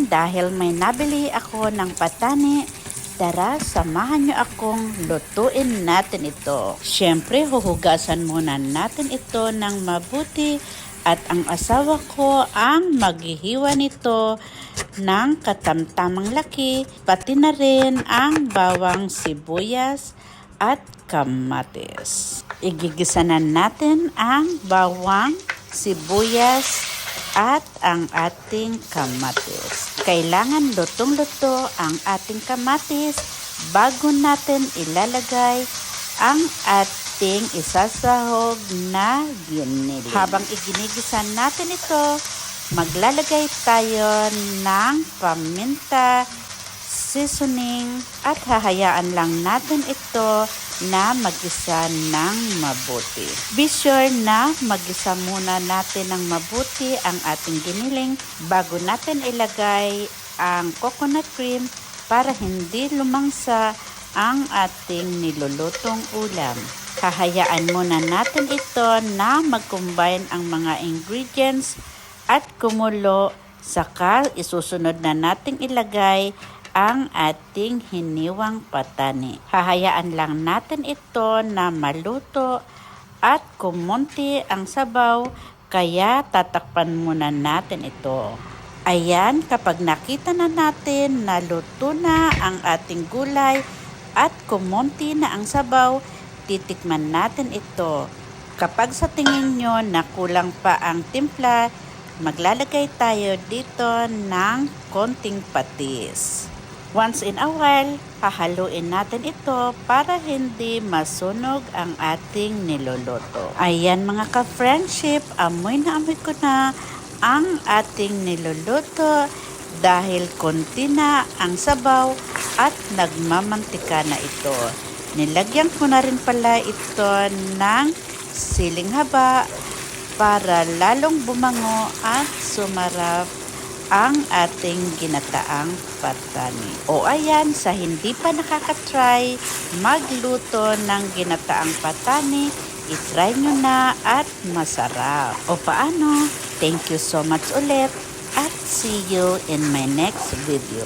dahil may nabili ako ng patani, tara samahan nyo akong lutuin natin ito. Siyempre huhugasan muna natin ito ng mabuti at ang asawa ko ang maghihiwa nito ng katamtamang laki, pati na rin ang bawang, sibuyas at kamatis. Igigisa na natin ang bawang, sibuyas at ang ating kamatis. Kailangan lutong-luto ang ating kamatis bago natin ilalagay ang ating isasahog na giniling. Habang iginigisa natin ito, maglalagay tayo ng paminta, seasoning at hahayaan lang natin ito na magisa ng mabuti. Be sure na magisa muna natin ng mabuti ang ating giniling bago natin ilagay ang coconut cream para hindi lumangsa ang ating nilulutong ulam. Hahayaan muna natin ito na mag-combine ang mga ingredients at kumulo, saka isusunod na nating ilagay ang ating hiniwang patani. Hahayaan lang natin ito na maluto at kumunti ang sabaw, kaya tatakpan muna natin ito. Ayan, kapag nakita na natin na luto na ang ating gulay at kumunti na ang sabaw, titikman natin ito. Kapag sa tingin nyo na kulang pa ang timpla, maglalagay tayo dito ng konting patis. Once in a while, hahaluin natin ito para hindi masunog ang ating niluluto. Ayan mga ka-friendship, amoy na amoy ko na ang ating niluluto dahil konti na ang sabaw at nagmamantika na ito. Nilagyan ko na rin pala ito ng siling haba para lalong bumango at sumarap ang ating ginataang patani. O ayan, sa hindi pa nakakatry magluto ng ginataang patani, itry nyo na at masarap. O paano? Thank you so much ulit at see you in my next video.